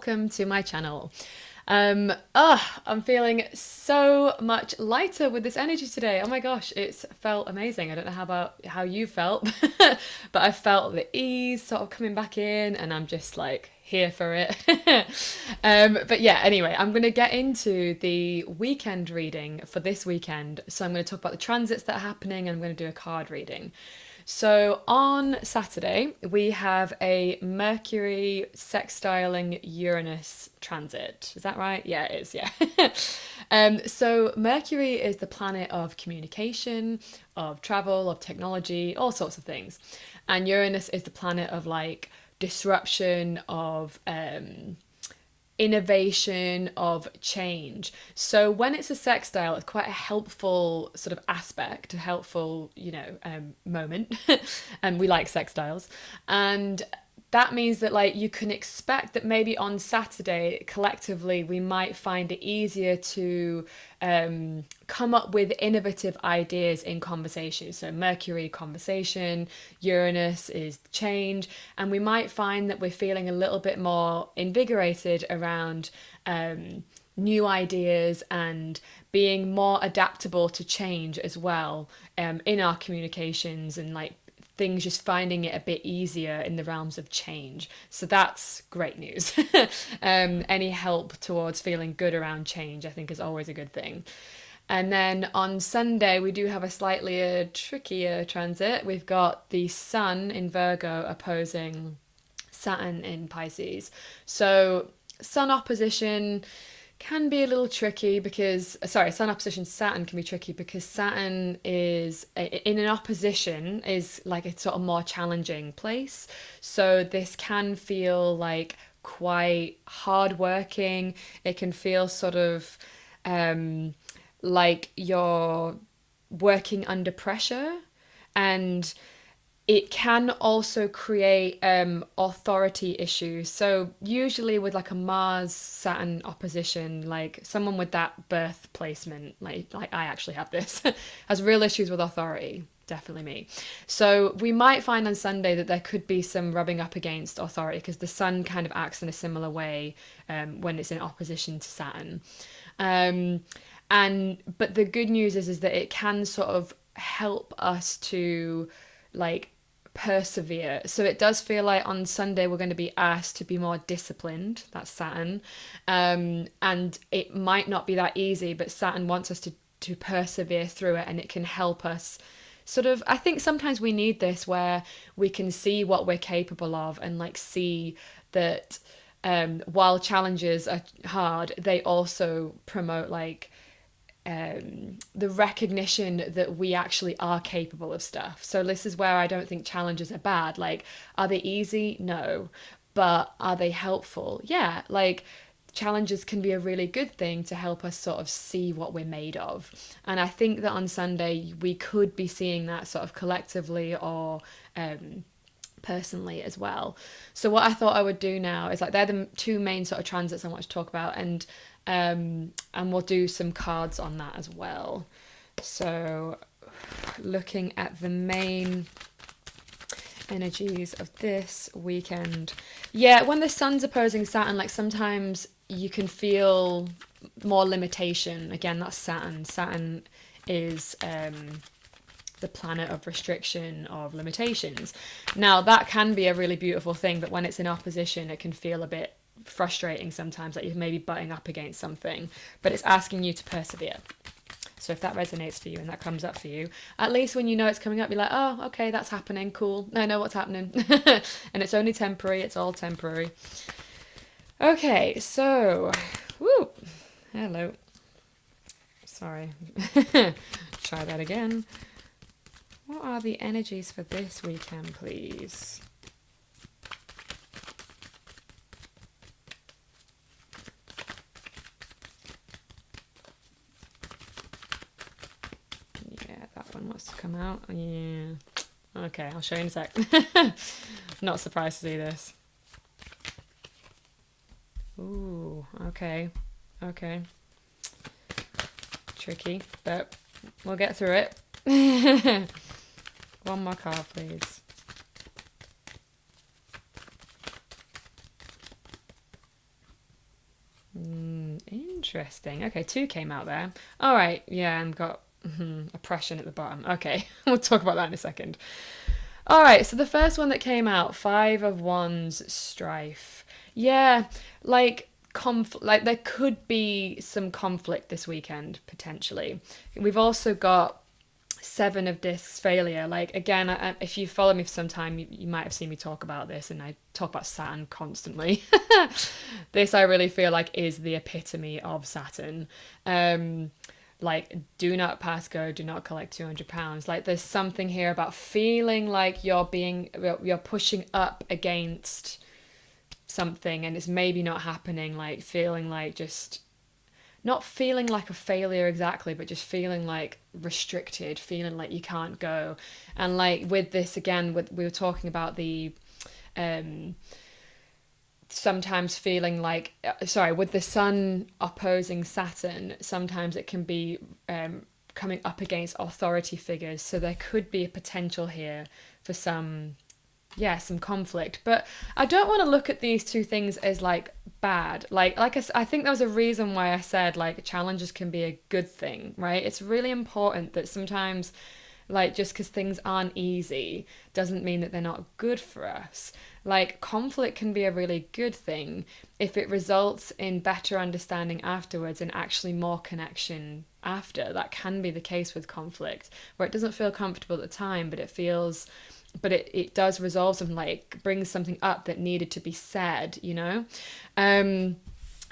welcome to my channel. I'm feeling so much lighter with this energy today. Oh my gosh, it's felt amazing. I don't know how you felt, but I felt the ease sort of coming back in, and I'm just like here for it. But yeah, anyway, I'm going to get into the weekend reading for this weekend. So I'm going to talk about the transits that are happening, and I'm going to do a card reading. So on Saturday, we have a Mercury sextiling Uranus transit. Is that right? Yeah, it is. Yeah. So Mercury is the planet of communication, of travel, of technology, all sorts of things. And Uranus is the planet of like disruption, of innovation, of change. So when it's a sextile, it's quite a helpful sort of aspect, a helpful, moment. And we like sextiles. And that means that like you can expect that maybe on Saturday collectively we might find it easier to come up with innovative ideas in conversation. So Mercury, conversation, Uranus is change, and we might find that we're feeling a little bit more invigorated around new ideas and being more adaptable to change as well, in our communications, and like things just finding it a bit easier in the realms of change. So that's great news. Any help towards feeling good around change, I think, is always a good thing. And then on Sunday, we do have a slightly trickier transit. We've got the Sun in Virgo opposing Saturn in Pisces. So Sun opposition can be a little tricky because, Sun opposition Saturn can be tricky because Saturn is in an opposition is like a sort of more challenging place. So this can feel like quite hardworking. It can feel sort of like you're working under pressure, and it can also create authority issues. So usually with like a Mars Saturn opposition, like someone with that birth placement, like I actually have this, has real issues with authority. Definitely me. So we might find on Sunday that there could be some rubbing up against authority because the Sun kind of acts in a similar way when it's in opposition to Saturn. But the good news is that it can sort of help us to like persevere. So it does feel like on Sunday we're going to be asked to be more disciplined. That's Saturn. And it might not be that easy, but Saturn wants us to persevere through it, and it can help us sort of, I think sometimes we need this where we can see what we're capable of and like see that while challenges are hard, they also promote like the recognition that we actually are capable of stuff. So this is where I don't think challenges are bad. Like, are they easy? No. But are they helpful? Yeah. Like, challenges can be a really good thing to help us sort of see what we're made of. And I think that on Sunday we could be seeing that sort of collectively or personally as well. So what I thought I would do now is like they're the two main sort of transits I want to talk about, and we'll do some cards on that as well. So looking at the main energies of this weekend. Yeah, when the Sun's opposing Saturn, like sometimes you can feel more limitation. Again, that's Saturn. Saturn is the planet of restriction, of limitations. Now that can be a really beautiful thing, but when it's in opposition, it can feel a bit frustrating sometimes, like you're maybe butting up against something, but it's asking you to persevere. So if that resonates for you and that comes up for you, at least when you know it's coming up, you're like, oh, okay, that's happening, cool, I know what's happening. And it's only temporary, it's all temporary. Okay, so woo, hello, sorry. Try that again. What are the energies for this weekend, please? That one wants to come out. Yeah. Okay, I'll show you in a sec. Not surprised to see this. Ooh, okay. Okay. Tricky, but we'll get through it. One more card, please. Interesting. Okay, two came out there. All right, yeah, and got oppression at the bottom. Okay, we'll talk about that in a second. All right, so the first one that came out, Five of Wands, strife. Yeah, like like there could be some conflict this weekend potentially. We've also got Seven of Discs, failure. Like again, if you follow me for some time, you might have seen me talk about this, and I talk about Saturn constantly. This I really feel like is the epitome of Saturn. Like, do not pass go, do not collect £200. Like there's something here about feeling like you're pushing up against something and it's maybe not happening, like feeling like just not feeling like a failure exactly, but just feeling like restricted, feeling like you can't go. And like with this again, we were talking about the um sometimes feeling like with the sun opposing Saturn, sometimes it can be coming up against authority figures, so there could be a potential here for some conflict. But I don't want to look at these two things as like bad. I think there was a reason why I said like challenges can be a good thing, right? It's really important that sometimes, like, just because things aren't easy doesn't mean that they're not good for us. Like, conflict can be a really good thing if it results in better understanding afterwards and actually more connection after. That can be the case with conflict, where it doesn't feel comfortable at the time, but it does resolve something, like brings something up that needed to be said, you know? And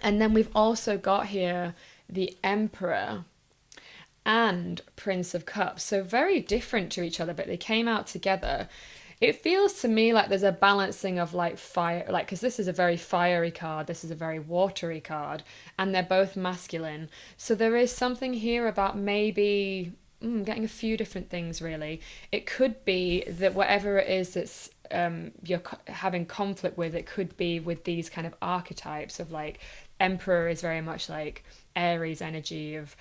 then we've also got here the Emperor and Prince of Cups. So very different to each other, but they came out together. It feels to me like there's a balancing of like fire, like, because this is a very fiery card, this is a very watery card, and they're both masculine. So there is something here about maybe getting a few different things, really. It could be that whatever it is that's you're having conflict with, it could be with these kind of archetypes of like Emperor is very much like Aries energy of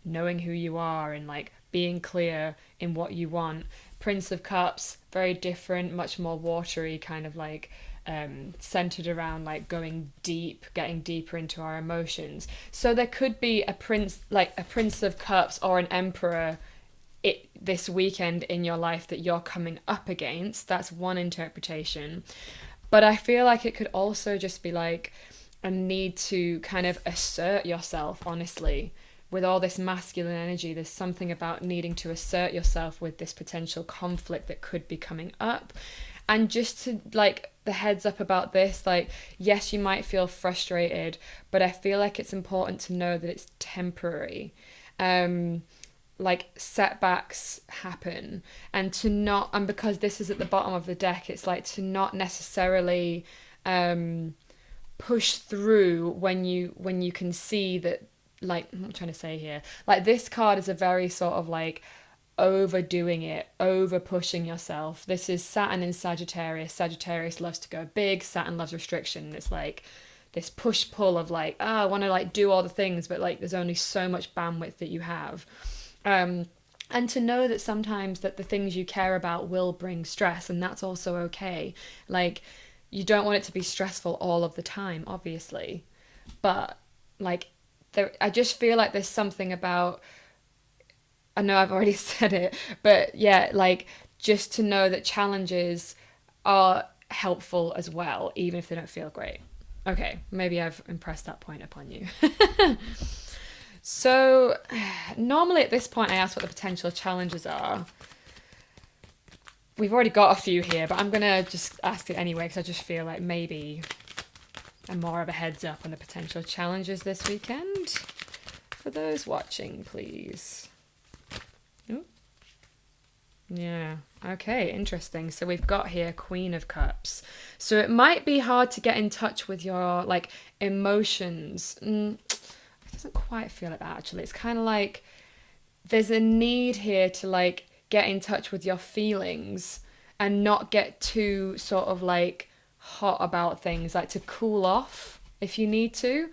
knowing who you are and like being clear in what you want. Prince of Cups, very different, much more watery, kind of like centered around like going deep, getting deeper into our emotions. So there could be a prince of Cups or an Emperor this weekend in your life that you're coming up against. That's one interpretation. But I feel like it could also just be like a need to kind of assert yourself, honestly. With all this masculine energy, there's something about needing to assert yourself with this potential conflict that could be coming up. And just to like the heads up about this, like, yes, you might feel frustrated, but I feel like it's important to know that it's temporary. Like setbacks happen, and because this is at the bottom of the deck, it's like to not necessarily push through when you can see that, like, I'm trying to say here, like this card is a very sort of like overdoing it, over pushing yourself. This is Saturn in Sagittarius. Sagittarius loves to go big, Saturn loves restriction. It's like this push pull of like, I want to like do all the things, but like there's only so much bandwidth that you have. And to know that sometimes that the things you care about will bring stress, and that's also okay. Like, you don't want it to be stressful all of the time, obviously, but like I just feel like there's something about, I know I've already said it, but yeah, like just to know that challenges are helpful as well, even if they don't feel great. Okay, maybe I've impressed that point upon you. So normally at this point I ask what the potential challenges are. We've already got a few here, but I'm going to just ask it anyway because I just feel like maybe I'm more of a heads up on the potential challenges this weekend. For those watching, please. Ooh. Yeah, okay, interesting. So we've got here Queen of Cups. So it might be hard to get in touch with your like emotions. It doesn't quite feel like that, actually. It's kind of like there's a need here to like get in touch with your feelings and not get too sort of like hot about things, like to cool off if you need to,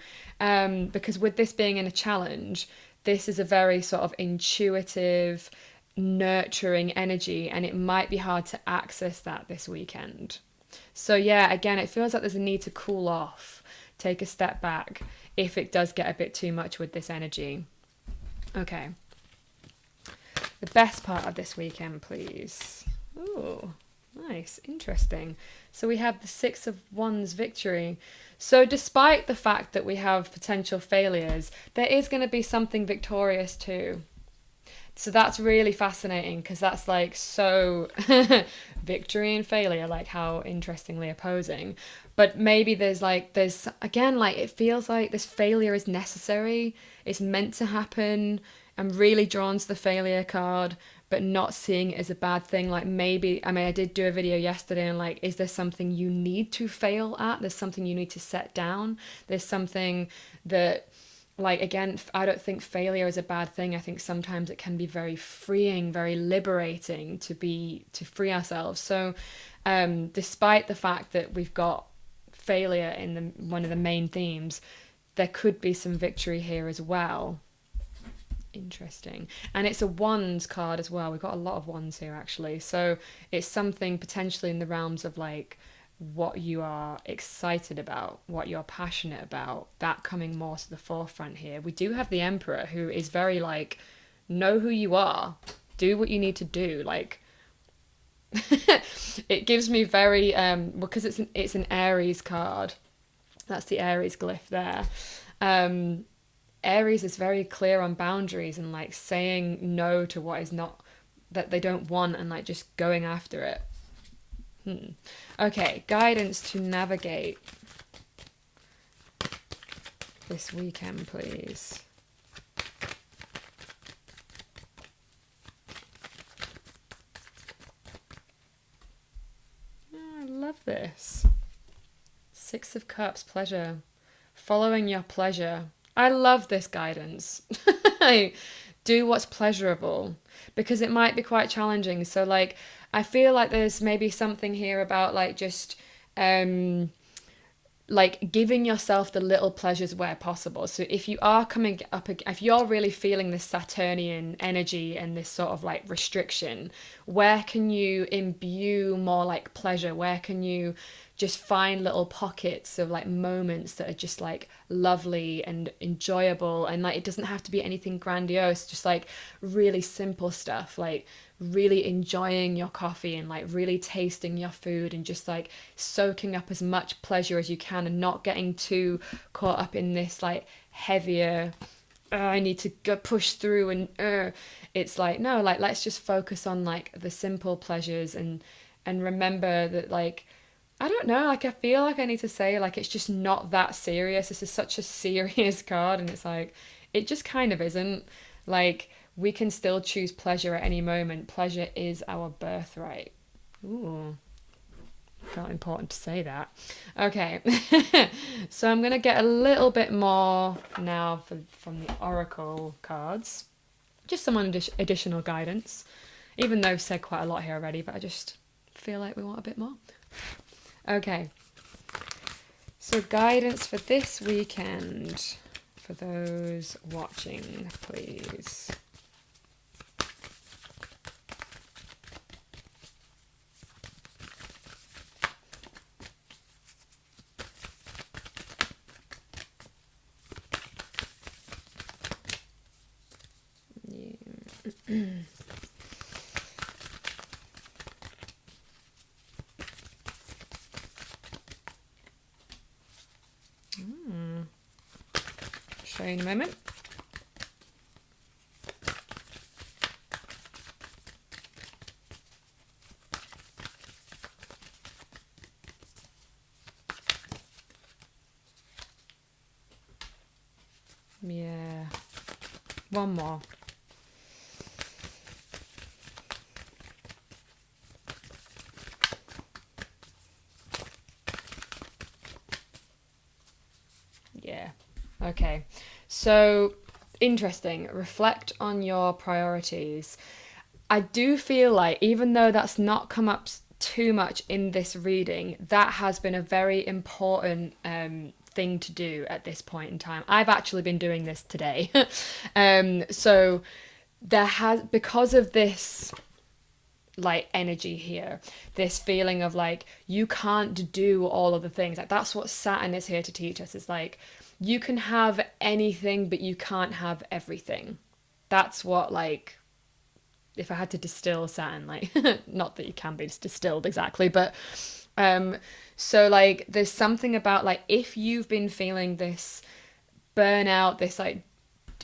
because with this being in a challenge, this is a very sort of intuitive, nurturing energy, and it might be hard to access that this weekend. So yeah, again, it feels like there's a need to cool off, take a step back if it does get a bit too much with this energy. Okay. The best part of this weekend, please. Ooh, nice, interesting. So we have the Six of Wands victory. So despite the fact that we have potential failures, there is going to be something victorious too. So that's really fascinating because that's like so victory and failure, like how interestingly opposing. But maybe there's again, like it feels like this failure is necessary. It's meant to happen. I'm really drawn to the failure card, but not seeing it as a bad thing. Like maybe, I mean, I did do a video yesterday and like, is there something you need to fail at? There's something you need to set down. There's something that, like, again, I don't think failure is a bad thing. I think sometimes it can be very freeing, very liberating to free ourselves. So despite the fact that we've got failure in one of the main themes, there could be some victory here as well. Interesting. And it's a wands card as well. We've got a lot of wands here actually. So it's something potentially in the realms of like what you are excited about, what you're passionate about, that coming more to the forefront here. We do have the Emperor who is very like, know who you are, do what you need to do. Like it gives me very because it's an Aries card. That's the Aries glyph there. Aries is very clear on boundaries and like saying no to what is not, that they don't want, and like just going after it. Okay, guidance to navigate this weekend, please. Oh, I love this. Six of Cups, pleasure. Following your pleasure. I love this guidance. Do what's pleasurable, because it might be quite challenging. So like I feel like there's maybe something here about like just like giving yourself the little pleasures where possible. So if you are coming up, if you're really feeling this Saturnian energy and this sort of like restriction, where can you imbue more like pleasure? Where can you just find little pockets of like moments that are just like lovely and enjoyable, and like it doesn't have to be anything grandiose, just like really simple stuff, like really enjoying your coffee and like really tasting your food and just like soaking up as much pleasure as you can and not getting too caught up in this like heavier I need to go push through and it's like no, like let's just focus on like the simple pleasures and remember that like I don't know, like I feel like I need to say like it's just not that serious. This is such a serious card, and it's like it just kind of isn't. Like we can still choose pleasure at any moment. Pleasure is our birthright. Ooh, felt important to say that. Okay, so I'm gonna get a little bit more now from the Oracle cards. Just some additional guidance, even though I've said quite a lot here already, but I just feel like we want a bit more. Okay, so guidance for this weekend for those watching, please. Yeah. Show you in a moment. Yeah. One more. Yeah. Okay. So, interesting. Reflect on your priorities. I do feel like, even though that's not come up too much in this reading, that has been a very important thing to do at this point in time. I've actually been doing this today. So, there has, because of this like energy here, this feeling of like you can't do all of the things. Like that's what Saturn is here to teach us, is like you can have anything but you can't have everything. That's what, like, if I had to distill Saturn, like not that you can be distilled exactly, but um so like there's something about like if you've been feeling this burnout, this like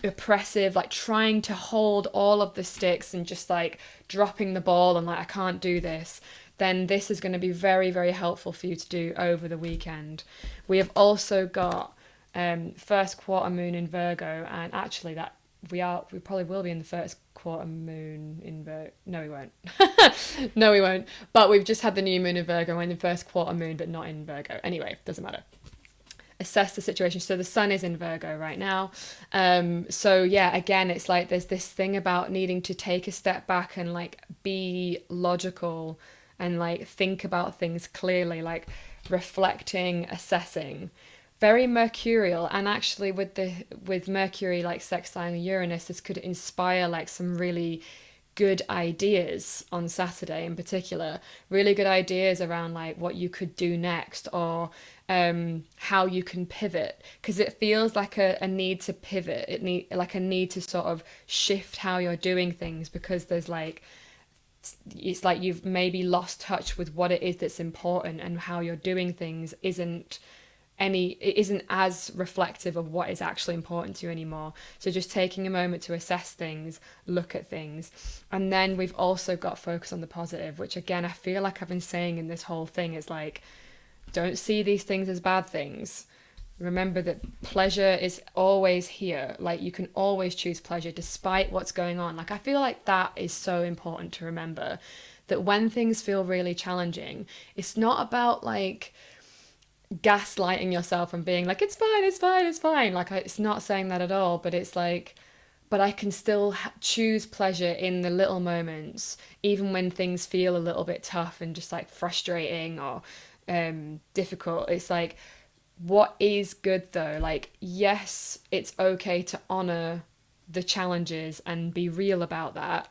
oppressive, like trying to hold all of the sticks and just like dropping the ball and like I can't do this, then this is going to be very, very helpful for you to do over the weekend. We have also got first quarter moon in Virgo, and actually that we probably will be in the first quarter moon in Virgo. No, we won't. No, we won't. But we've just had the new moon in Virgo. We're in the first quarter moon, but not in Virgo. Anyway, doesn't matter. Assess the situation. So the sun is in Virgo right now. So yeah, again, it's like there's this thing about needing to take a step back and like be logical and like think about things clearly, like reflecting, assessing. Very mercurial, and actually with Mercury like sextile Uranus, this could inspire like some really good ideas on Saturday in particular, really good ideas around like what you could do next, or how you can pivot, because it feels like a need to pivot, like a need to sort of shift how you're doing things, because there's like it's like you've maybe lost touch with what it is that's important, and how you're doing things it isn't as reflective of what is actually important to you anymore. So just taking a moment to assess things, look at things. And then we've also got focus on the positive, which again I feel like I've been saying in this whole thing, is like, don't see these things as bad things. Remember that pleasure is always here. Like you can always choose pleasure despite what's going on. Like I feel like that is so important to remember, that when things feel really challenging, it's not about like gaslighting yourself and being like, it's fine, it's fine, it's fine. Like it's not saying that at all, but it's like, but I can still choose pleasure in the little moments, even when things feel a little bit tough and just like frustrating or difficult. It's like, what is good though? Like, yes, it's okay to honor the challenges and be real about that.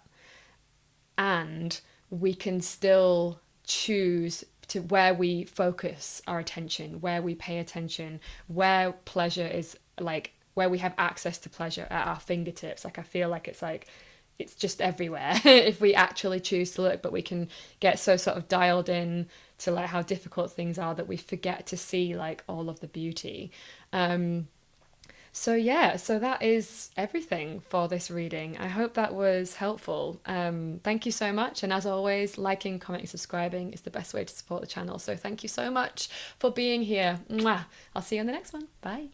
And we can still choose to where we focus our attention, where we pay attention, where pleasure is, like where we have access to pleasure at our fingertips. Like I feel like it's just everywhere if we actually choose to look, but we can get so sort of dialed in to like how difficult things are that we forget to see like all of the beauty. So yeah, so that is everything for this reading. I hope that was helpful. Thank you so much. And as always, liking, commenting, subscribing is the best way to support the channel. So thank you so much for being here. Mwah. I'll see you on the next one. Bye.